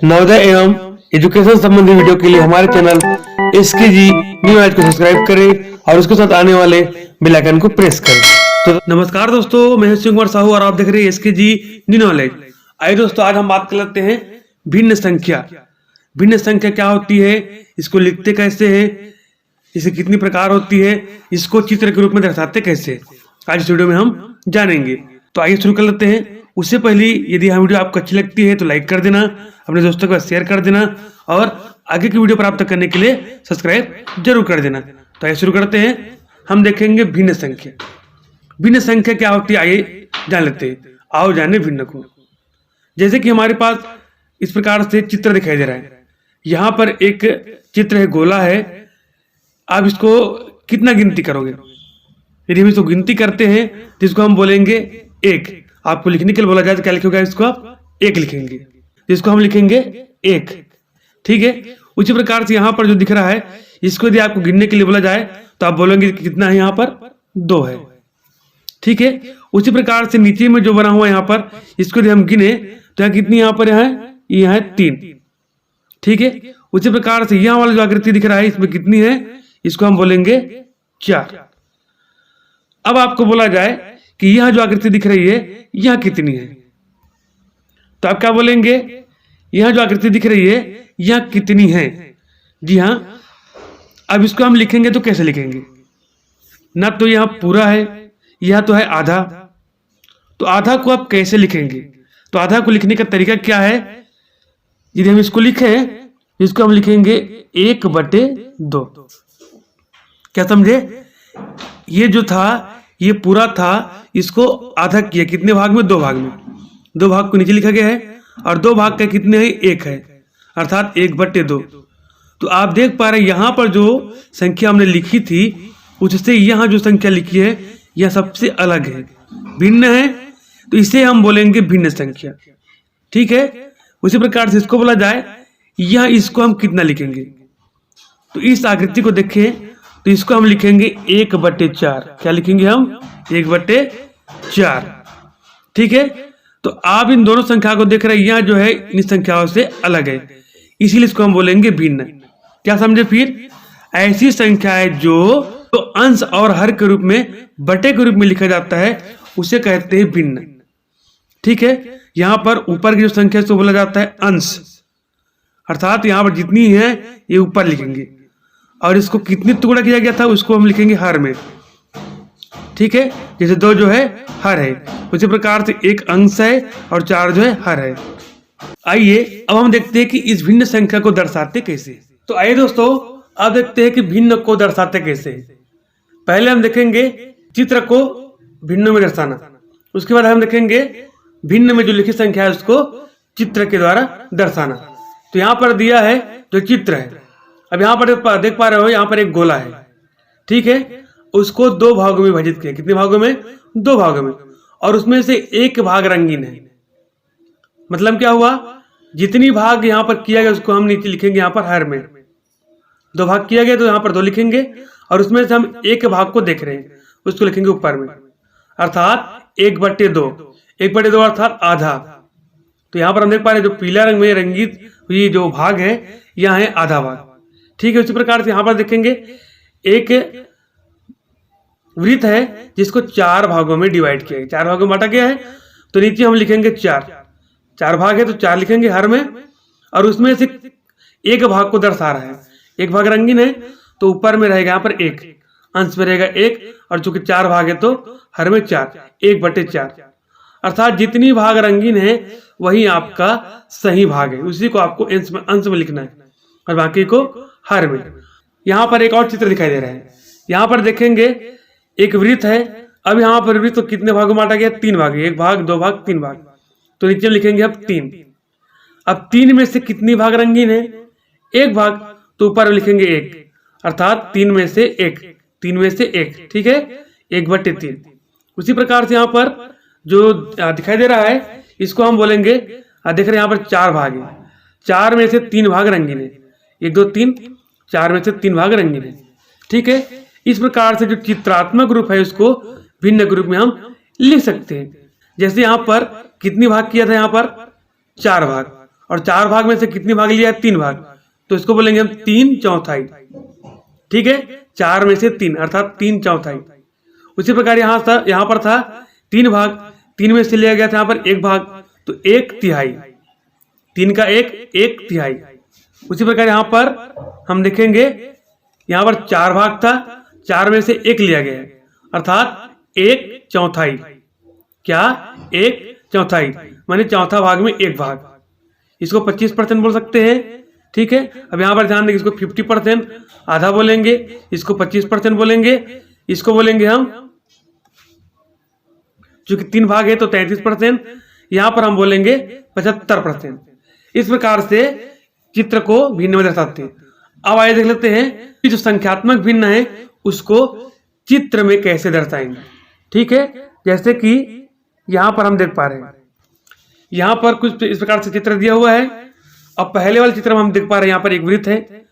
नवोदय एवं एजुकेशन संबंधी वीडियो के लिए हमारे चैनल SKG न्यू नॉलेज को सब्सक्राइब करें और उसके साथ आने वाले बेल आइकन को प्रेस करें। तो नमस्कार दोस्तों, मैं शिव कुमार साहू और आप देख रहे हैं SKG न्यू नॉलेज। आइए दोस्तों, आज हम बात कर लेते हैं भिन्न संख्या। भिन्न संख्या क्या होती है, इसको लिखते कैसे है, इसे कितनी प्रकार होती है, इसको चित्र के रूप में दर्शाते कैसे, आज इस वीडियो में हम जानेंगे। तो आइए शुरू कर लेते हैं। उससे पहले यदि यह वीडियो आपको अच्छी लगती है तो लाइक कर देना, अपने दोस्तों के साथ शेयर कर देना और आगे की वीडियो प्राप्त करने के लिए सब्सक्राइब जरूर कर देना। तो आइए शुरू करते हैं। हम देखेंगे भिन्न संख्या। भिन्न संख्या क्या होती है, आइए जान लेते हैं। आओ जाने भिन्न को। जैसे कि हमारे पास इस प्रकार से चित्र दिखाई दे रहा है। यहाँ पर एक चित्र है, गोला है। आप इसको कितना गिनती करोगे? यदि हम इसको गिनती करते हैं जिसको हम बोलेंगे एक। आपको लिखने के लिए बोला जाए तो क्या लिखोगे? इसको आप एक लिखेंगे, जिसको हम लिखेंगे एक। ठीक है। उसी प्रकार से यहाँ पर जो दिख रहा है, इसको यदि आपको गिनने के लिए बोला जाए तो आप बोलेंगे कितना है? यहाँ पर दो है। ठीक है। उसी प्रकार से नीचे में जो बना हुआ है यहाँ पर, इसको यदि हम गिने तो यहाँ कितनी यहाँ पर यहाँ है तीन। ठीक है। उसी प्रकार से यहाँ वाला जो आकृति दिख रहा है, इसमें कितनी है? इसको हम बोलेंगे चार। अब आपको बोला जाए कि यह जो आकृति दिख रही है यह कितनी है, तो आप क्या बोलेंगे? यह जो आकृति दिख रही है यह कितनी है? जी हाँ। अब इसको हम लिखेंगे तो कैसे लिखेंगे? ना तो यह पूरा है, यह तो है आधा। तो आधा को आप कैसे लिखेंगे? तो आधा को लिखने का तरीका क्या है? यदि हम इसको लिखें, इसको हम लिखेंगे 1/2। क्या समझे? ये जो था ये पूरा था, इसको आधा किया कितने भाग में? दो भाग में। दो भाग को नीचे लिखा गया है और दो भाग का कितने हैं? एक है, अर्थात 1/2। तो आप देख पा रहे हैं यहाँ पर जो संख्या हमने लिखी थी उससे यहाँ जो संख्या लिखी है यह सबसे अलग है, भिन्न है। तो इसे हम बोलेंगे भिन्न संख्या। ठीक है। उसी प्रकार से इसको बोला जाए, यह इसको हम कितना लिखेंगे? तो इस आकृति को देखें तो इसको हम लिखेंगे 1/4। क्या लिखेंगे हम? 1/4। ठीक है। तो आप इन दोनों संख्या को देख रहे हैं, यह जो है इन संख्याओं से अलग है, इसीलिए इसको हम बोलेंगे भिन्न। क्या समझे? फिर ऐसी संख्या है जो तो अंश और हर के रूप में, बटे के रूप में लिखा जाता है, उसे कहते हैं भिन्न। ठीक है। यहाँ पर ऊपर की जो संख्या है उसको बोला जाता है अंश, अर्थात यहाँ पर जितनी है ये ऊपर लिखेंगे और इसको कितनी टुकड़ा किया गया था उसको हम लिखेंगे हर में। ठीक है। जैसे दो जो है हर है, उसी प्रकार से एक अंश है और चार जो है हर है। आइए अब हम देखते हैं कि इस भिन्न संख्या को दर्शाते कैसे। तो आइए दोस्तों, अब देखते हैं कि भिन्न को दर्शाते कैसे। पहले हम देखेंगे चित्र को भिन्न में दर्शाना, उसके बाद हम देखेंगे भिन्न में जो लिखी संख्या है उसको चित्र के द्वारा दर्शाना। तो यहाँ पर दिया है जो चित्र है। अब यहाँ पर देख पा रहे हो, यहाँ पर एक गोला है। ठीक है। उसको दो भागों में विभाजित किया। कितने भागों में? दो भागों में। और उसमें से एक भाग रंगीन है। मतलब क्या हुआ? जितनी भाग यहाँ पर किया गया उसको हम नीचे लिखेंगे यहाँ पर हर में। दो भाग किया गया तो यहाँ पर दो लिखेंगे और उसमें से हम एक भाग को देख रहे हैं उसको लिखेंगे ऊपर में, अर्थात 1/2। 1/2 अर्थात आधा। तो यहाँ पर हम देख पा रहे हैं जो पीला रंग में रंगित ये जो भाग है यह है आधा भाग। ठीक है। उसी प्रकार से यहाँ पर देखेंगे एक वृत्त है जिसको चार भागों में डिवाइड किया है, चार भागों में बांटा गया है। तो नीचे हम लिखेंगे चार भाग है तो चार लिखेंगे हर में, और उसमें से एक भाग को दर्शा रहा है। एक भाग रंगीन है तो ऊपर में रहेगा यहाँ पर एक, अंश में रहेगा एक, और चूंकि चार भाग है तो हर में 4, 1/4। अर्थात जितनी भाग रंगीन है वही आपका सही भाग है, उसी को आपको अंश में लिखना है और बाकी को हर में। यहाँ पर एक और चित्र दिखाई दे रहा है। यहाँ पर देखेंगे एक वृत्त है। अब यहाँ पर वृत्त तो कितने भागों में बांटा गया? 3 भाग, 1 भाग, 2 भाग, 3 भाग। तो नीचे लिखेंगे अब 3। अब 3 में से कितनी भाग रंगीन है? 1 भाग। तो ऊपर लिखेंगे 1, अर्थात 3 में से 1, 3 में से 1। ठीक है। 1/3। उसी प्रकार से यहाँ पर जो दिखाई दे रहा है इसको हम बोलेंगे, देख रहे हैं यहाँ पर 4 भाग है, 4 में से 3 भाग रंगीन है। 1 2 3, 4 में से 3 भाग रंगीन है। ठीक है। इस प्रकार से जो चित्रात्मक रूप है उसको भिन्न के रूप में हम लिख सकते हैं। जैसे यहाँ पर कितनी भाग किया था? यहाँ पर 4 भाग, और 4 भाग में से कितने भाग लिया है? 3 भाग, तो इसको बोलेंगे हम 3/4। ठीक है, 4 में से 3 अर्थात 3/4। उसी प्रकार यहाँ पर था 3 भाग, 3 में से लिया गया था यहाँ पर 1 भाग, तो 1/3। 3 का 1/3। उसी प्रकार यहाँ पर हम देखेंगे यहाँ पर 4 भाग था, 4 में से 1 लिया गया है अर्थात 1/4। क्या? 1/4 माने चौथा भाग में 1 भाग। इसको 25% बोल सकते हैं। ठीक है, अब यहाँ पर ध्यान देंगे, इसको 50% आधा बोलेंगे, इसको 25% बोलेंगे, इसको बोलेंगे हम, चूंकि 3 भाग है तो 33%, यहाँ पर हम बोलेंगे 75%। इस प्रकार से चित्र को भिन्न में दर्शाते हैं। अब आइए देख लेते हैं कि जो संख्यात्मक भिन्न है उसको चित्र में कैसे दर्शाएंगे। ठीक है, जैसे कि यहाँ पर हम देख पा रहे हैं, यहाँ पर कुछ इस प्रकार से चित्र दिया हुआ है। अब पहले वाले चित्र में हम देख पा रहे हैं यहाँ पर एक वृत्त है।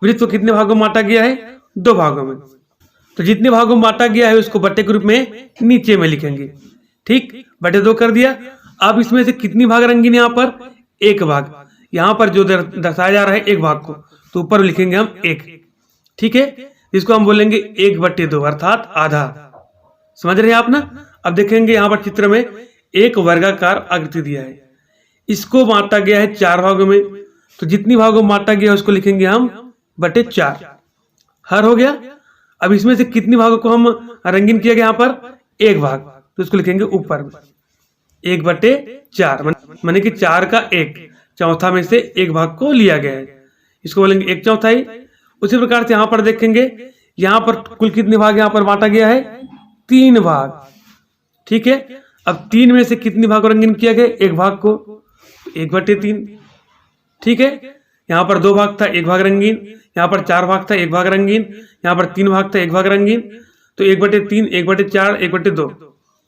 वृत्त को कितने भागों में बांटा गया है? 2 भागों में। तो जितने भागों में बांटा गया है उसको बट्टे के रूप में नीचे में लिखेंगे। ठीक, बटे 2 कर दिया। अब इसमें से कितनी भाग रंगीन? यहाँ पर 1 भाग। यहाँ पर जो दर्शाया जा रहा है 1 भाग को, तो ऊपर लिखेंगे हम 1। ठीक है, इसको हम बोलेंगे 1/2 अर्थात आधा। समझ रहे हैं आप ना? अब देखेंगे यहाँ पर चित्र में एक वर्गाकार आकृति दिया है, इसको बांटा गया है 4 भागों में, तो जितनी भागों में बांटा गया है उसको लिखेंगे हम बटे 4। हर हो गया। अब इसमें से कितनी भागों को हम रंगीन किया गया? यहाँ पर 1 भाग, तो इसको लिखेंगे ऊपर 1/4 माने कि 4 का 1/4 में से 1 भाग को लिया गया है, इसको बोलेंगे 1/4। उसी प्रकार से यहाँ पर देखेंगे, यहाँ पर कुल कितने भाग यहाँ पर बांटा गया है? 3 भाग। ठीक है, अब 3 में से कितनी भाग को रंगीन किया गया? 1 भाग को, 1/3। ठीक है, यहाँ पर 2 भाग था, 1 भाग रंगीन, यहाँ पर 4 भाग था, 1 भाग रंगीन, यहाँ पर 3 भाग था, 1 भाग रंगीन, तो 1/3, 1/4, 1/2।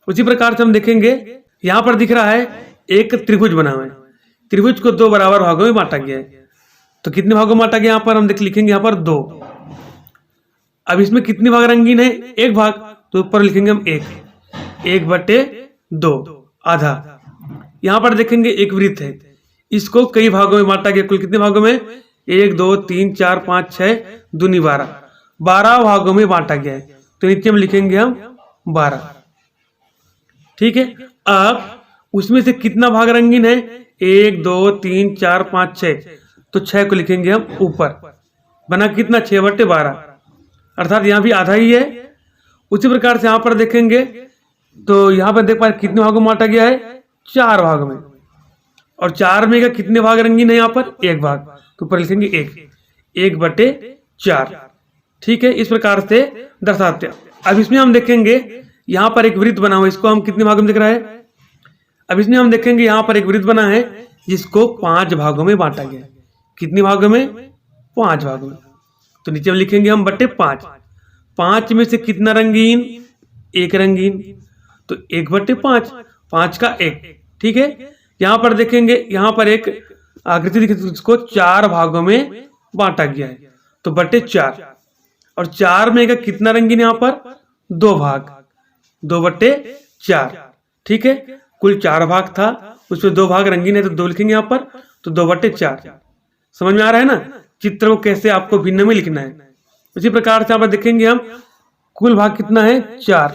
उसी प्रकार से हम देखेंगे यहाँ पर दिख रहा है एक त्रिभुज बना हुआ है। त्रिभुज को 2 बराबर भागों में बांटा गया है, तो कितने भागों में बांटा गया? यहाँ पर हम लिखेंगे यहाँ पर 2। अब इसमें कितने भाग रंगीन है? 1 भाग, तो ऊपर लिखेंगे हम 1/2 आधा। यहाँ पर देखेंगे एक वृत्त है, इसको कई भागों में बांटा गया। कुल कितने भागों में? 1 2 3 4 5 6 दूनी 12, 12 भागों में बांटा गया है, तो नीचे में लिखेंगे हम 12। ठीक है, अब उसमें से कितना भाग रंगीन है? 1 2 3 4 5 6, तो 6 को लिखेंगे हम ऊपर। बना कितना? 6/12 अर्थात यहाँ भी आधा ही है। उसी प्रकार से यहाँ पर देखेंगे तो यहाँ पर देख पा रहे कितने भागों में बांटा गया है? 4 भागों में, और 4 में का कितने भाग रंगीन है? यहाँ पर 1 भाग, तो ऊपर लिखेंगे 1/4। ठीक है, इस प्रकार से दर्शाते हैं। अब इसमें हम देखेंगे यहाँ पर एक वृत्त बना हुआ है, इसको हम कितने भागों में दिख रहा है? अब इसमें हम देखेंगे यहाँ पर एक वृत्त बना है जिसको 5 भागों में बांटा गया है। कितने भागों में? 5 भागों में, तो नीचे में लिखेंगे हम बटे 5। 5 में से कितना रंगीन? 1 रंगीन, तो 1/5, 5 का 1। ठीक है, यहाँ पर देखेंगे यहाँ पर एक आकृति दिखती है, इसको 4 भागों में बांटा गया है, तो बटे 4। और 4 में का कितना रंगीन? यहाँ पर 2 भाग, 2/4। ठीक है, कुल 4 भाग था, उसमें 2 भाग रंगीन है, तो 2 लिखेंगे यहाँ पर, तो 2/4। समझ में आ रहा है ना चित्र को कैसे आपको भिन्न में लिखना है? उसी प्रकार से यहाँ पर देखेंगे हम कुल भाग कितना है? 4।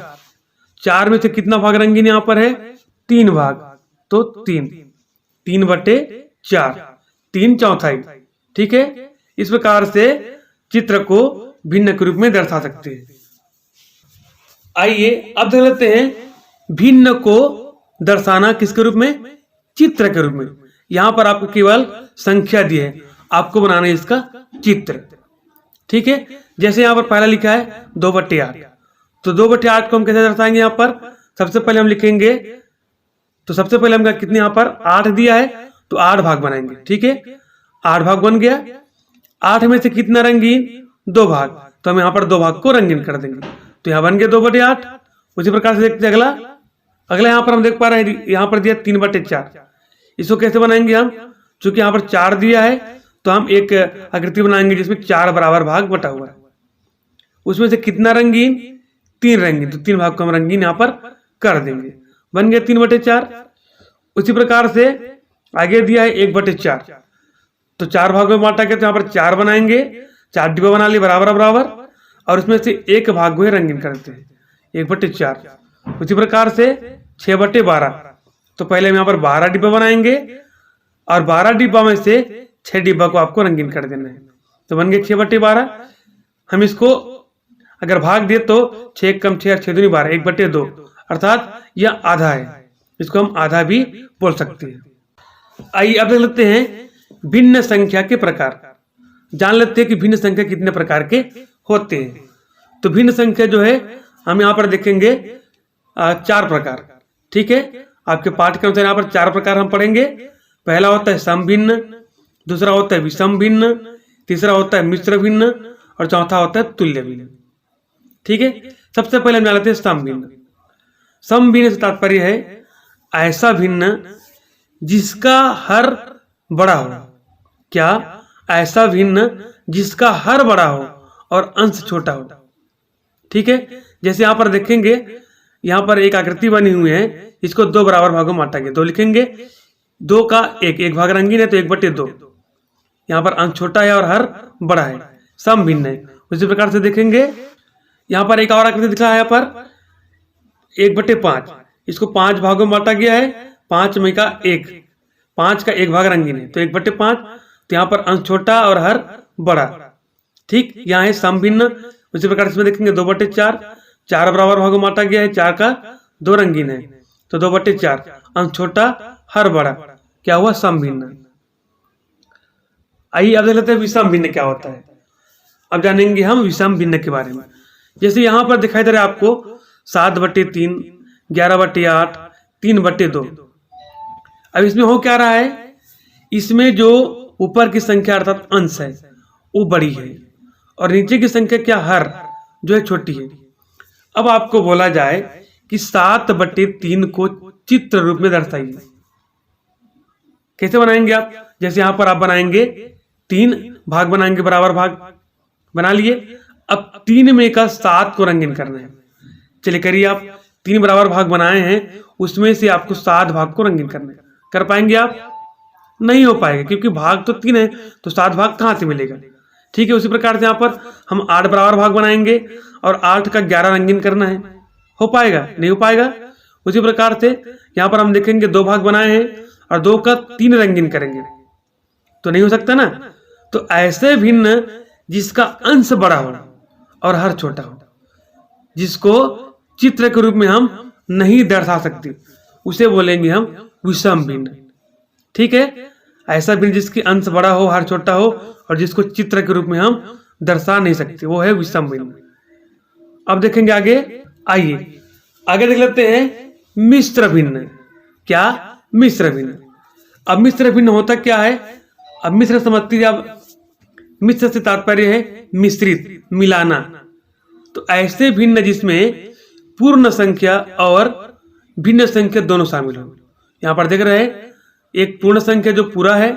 4 में से कितना भाग रंगीन यहाँ पर है? 3 भाग, तो 3/4, 3/4। ठीक है, इस प्रकार से चित्र को भिन्न के रूप में दर्शा सकते हैं। आइए अब देख लेते हैं भिन्न को दर्शाना किसके रूप में? चित्र के रूप में। यहां पर आपको केवल संख्या दी है, आपको बनाना है इसका चित्र। ठीक है, जैसे यहाँ पर पहला लिखा है 2/8, तो 2/8 को हम कैसे दर्शाएंगे? यहाँ पर सबसे पहले हम लिखेंगे, तो सबसे पहले हम कितने यहाँ पर 8 दिया है, तो 8 भाग बनाएंगे। ठीक है, 8 भाग बन गया। 8 में से कितना रंगीन? 2 भाग, तो हम यहाँ पर 2 भाग को रंगीन कर देंगे, तो यहाँ बन गया 2/8। उसी प्रकार से देखते हैं अगला यहाँ पर हम देख पा रहे हैं यहाँ पर दिया 3/4। इसको कैसे बनाएंगे हम? चूंकि यहाँ पर 4 दिया है, तो हम एक आकृति बनाएंगे जिसमें 4 बराबर भाग बटा हुआ है। उसमें से कितना रंगीन? 3 रंगीन, तो 3 भाग को हम रंगीन यहाँ पर कर देंगे, बन गया 3/4। उसी प्रकार से आगे दिया है 1/4, तो 4 भागों में बांटा गया, तो यहाँ पर 4 बनाएंगे, 4 डिब्बा बना लिए बराबर बराबर, और उसमें से एक भाग को ही रंगीन करते हैं 1/4। उसी प्रकार से 6/12, तो पहले हम यहाँ पर 12 डिब्बा बनाएंगे और 12 डिब्बा में से 6 डिब्बा को आपको रंगीन कर देना है, तो बन गए 6/12। हम इसको अगर भाग दे तो 6 कम 6 और 6 दूनी 12, 1/2, अर्थात यह आधा है, इसको हम आधा भी बोल सकते हैं। आइए अब देख लेते हैं भिन्न संख्या के प्रकार, जान लेते हैं कि भिन्न संख्या कितने प्रकार के होते हैं। तो भिन्न संख्या जो है हम यहाँ पर देखेंगे 4 प्रकार, ठीक है। आपके पाठ के अनुसार यहाँ पर 4 प्रकार हम पढ़ेंगे। पहला होता है सम भिन्न, दूसरा होता है विषम भिन्न, तीसरा होता है मिश्र भिन्न और चौथा होता है तुल्य भिन्न, ठीक है। सबसे पहले हम जान लेते हैं सम भिन्न। सम भिन्न से तात्पर्य है ऐसा भिन्न जिसका हर बड़ा हो। क्या? ऐसा भिन्न जिसका हर बड़ा हो और अंश छोटा हो, ठीक है। जैसे यहाँ पर देखेंगे, यहाँ पर एक आकृति बनी हुई है, इसको 2 बराबर भागों में बांटा गया, 2 लिखेंगे, 2 का एक भाग रंगीन है तो 1/2, यहाँ पर अंश छोटा है और हर बड़ा है, सम भिन्न है। उसी प्रकार से देखेंगे यहाँ पर एक और आकृति दिखा है, यहाँ पर 1/5, इसको 5 भागों में बांटा गया है, 5 में का 1, 5 का एक भाग रंगीन है तो 1/5, तो यहाँ पर अंश छोटा और हर बड़ा, ठीक। यहाँ है सम भिन्न। उसी प्रकार से देखेंगे 2/4, 4 बराबर भागों में बांटा गया है, 4 का 2 रंगीन है तो 2/4, अंश छोटा हर बड़ा, क्या हुआ? सम भिन्न। आइए अब देख लेते हैं विषम भिन्न क्या होता है। अब जानेंगे हम विषम भिन्न के बारे में। जैसे यहाँ पर दिखाई दे रहा है आपको 7/3, 11/8, 3/2। अब इसमें हो क्या रहा है, इसमें जो ऊपर की संख्या अर्थात अंश है वो बड़ी है और नीचे की संख्या क्या, हर, जो है छोटी है। अब आपको बोला जाए कि 7/3 को चित्र रूप में दर्शाइए, कैसे बनाएंगे आप? जैसे यहाँ पर आप बनाएंगे 3 भाग बनाएंगे, बराबर भाग बना लिए। अब 3 में का 7 को रंगीन करना है, चलिए करिए। आप 3 बराबर भाग बनाए हैं, उसमें से आपको 7 भाग को रंगीन करना है। कर पाएंगे आप? नहीं हो पाएगा, क्योंकि भाग तो 3 है तो 7 भाग कहाँ से मिलेगा, ठीक है। उसी प्रकार से यहाँ पर हम 8 बराबर भाग बनाएंगे और 8 का 11 रंगीन करना है, हो पाएगा? नहीं हो पाएगा। उसी प्रकार से यहाँ पर हम देखेंगे 2 भाग बनाए हैं और 2 का 3 रंगीन करेंगे तो नहीं हो सकता ना। तो ऐसे भिन्न जिसका अंश बड़ा हो और हर छोटा हो, जिसको चित्र के रूप में हम नहीं दर्शा सकते, उसे बोलेंगे हम विषम भिन्न, ठीक है। ऐसा भिन्न जिसकी अंश बड़ा हो, हर छोटा हो और जिसको चित्र के रूप में हम दर्शा नहीं सकते, वो है विषम भिन्न। अब देखेंगे आगे। आइए आगे देख लेते हैं मिश्र भिन्न। क्या? मिश्र भिन्न। अब मिश्र भिन्न होता क्या है? अब मिश्र समझती है, अब मिश्र से तात्पर्य है मिश्रित, मिलाना। तो ऐसे भिन्न जिसमें पूर्ण संख्या और भिन्न संख्या दोनों शामिल हो। यहाँ पर देख रहे हैं एक पूर्ण संख्या जो पूरा है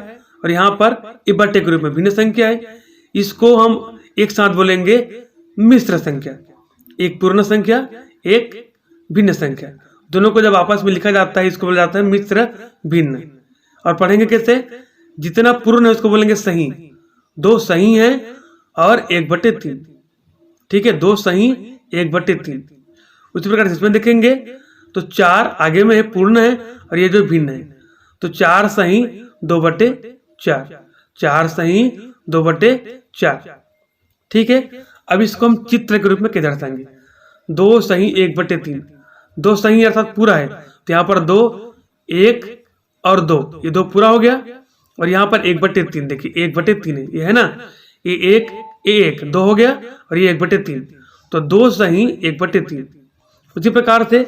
और यहाँ पर इबट्टे के रूप में भिन्न संख्या है, इसको हम एक साथ बोलेंगे मिश्र संख्या। एक पूर्ण संख्या, एक भिन्न संख्या, दोनों को जब आपस में लिखा जाता है इसको बोला जाता है मिश्र भिन्न। और पढ़ेंगे कैसे? जितना पूर्ण है उसको बोलेंगे सही, 2 सही है और 1/3, ठीक है। 2 सही 1/3। उसी प्रकार से इसमें देखेंगे तो 4 आगे में है, पूर्ण है, और ये जो भिन्न है तो 4 सही 2/4, 4 सही 2/4, ठीक है। अब इसको हम चित्र के रूप में कैसे दर्शाएंगे? 2 सही 1/3, 2 सही अर्थात पूरा है तो यहाँ पर 2, 1 और 2, ये 2 पूरा हो गया। और यहाँ पर 1/3 देखिए, 1/3 है, ये है ना, ये 1 2 हो गया और ये 1/3, तो 2 सही 1/3। उसी प्रकार से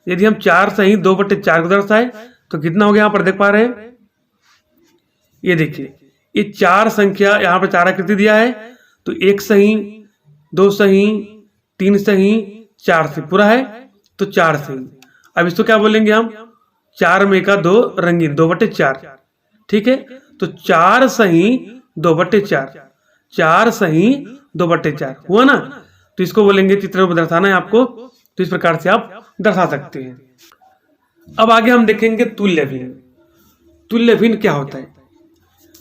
यदि हम 4 सही 2/4 को दर्शाए तो कितना हो गया? यहाँ पर देख पा रहे हैं, ये देखिए, ये 4 संख्या, यहाँ पर 4 आकृति दिया है तो 1 सही 2 सही 3 सही 4 से पूरा है तो 4 सही। अब इसको क्या बोलेंगे हम? 4 में का 2 रंगीन, 2/4, ठीक है। तो 4 सही 2/4, 4 सही 2/4 हुआ ना। तो इसको बोलेंगे चित्र में दर्शाना है आपको, तो इस प्रकार से आप दर्शा सकते हैं। अब आगे हम देखेंगे तुल्य भिन्न। तुल्य भिन्न क्या होता है?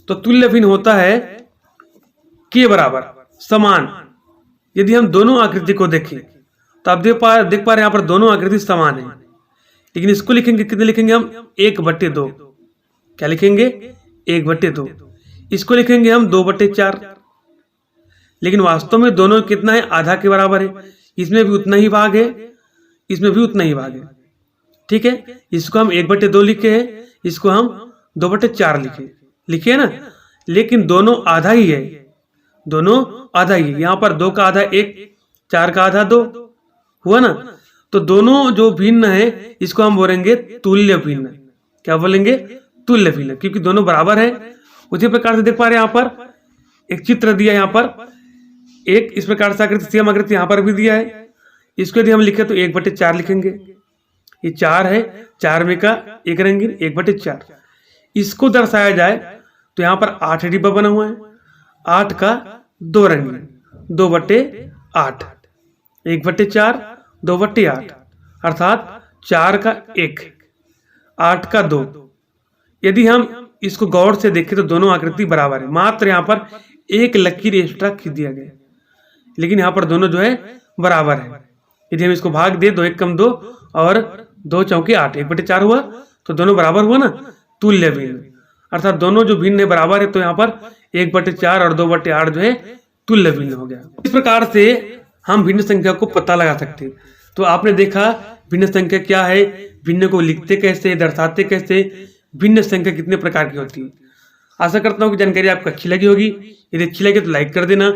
तो तुल्य भिन्न होता है के बराबर समान। यदि हम दोनों आकृति को देखें तो आप देख पा रहे हैं यहाँ पर दोनों आकृति समान है, लेकिन इसको लिखेंगे कितने लिखेंगे हम? 1/2। क्या लिखेंगे? 1/2। इसको लिखेंगे हम 2/4, लेकिन वास्तव में दोनों कितना है? आधा के बराबर है। इसमें भी उतना ही भाग है, इसमें भी उतना ही भाग है। ठीक है, इसको हम 1/2 लिखे हैं, इसको हम 2/4 लिखे है ना, लेकिन दोनों आधा ही है, दोनों आधा ही है। यहाँ पर 2 का आधा 1, 4 का आधा 2 हुआ ना। तो दोनों जो भिन्न है इसको हम बोलेंगे तुल्य भिन्न। क्या बोलेंगे? तुल्य भिन्न, क्योंकि दोनों बराबर है। उसी प्रकार से देख पा रहे हैं यहाँ पर एक चित्र दिया है, यहाँ पर एक इस प्रकार से आकृति सेम आकृति यहाँ पर भी दिया है। इसको यदि हम लिखे तो 1/4 लिखेंगे। ये 4 है, 4 में का एक रंगीन 1/4। इसको दर्शाया जाए तो यहाँ पर 8 डिब्बा बना हुआ है, 8 का 2 रंगीन 2/8, 1/4 2/8, अर्थात 4 का 1, 8 का 2। यदि हम इसको गौर से देखें तो दोनों आकृति बराबर है, मात्र यहाँ पर एक लकीर एक्स्ट्रा खींच दिया गया, लेकिन यहाँ पर दोनों जो है बराबर है। यदि हम इसको भाग दे 2 1 कम 2 और 2 चौके 8, 1/4 हुआ, तो दोनों बराबर हुआ ना, तुल्य भिन्न। अर्थात दोनों जो भिन्न है बराबर है, तो यहाँ पर 1/4 और 2/8 जो है तुल्य भिन्न हो गया। इस प्रकार से हम भिन्न संख्या को पता लगा सकते हैं। तो आपने देखा भिन्न संख्या क्या है, भिन्न को लिखते कैसे, दर्शाते कैसे, भिन्न संख्या कितने प्रकार की होती है। आशा करता हूँ कि जानकारी आपको अच्छी लगी होगी। यदि अच्छी लगी तो लाइक कर देना,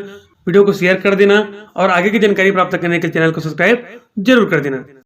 वीडियो को शेयर कर देना और आगे की जानकारी प्राप्त करने के लिए चैनल को सब्सक्राइब जरूर कर देना।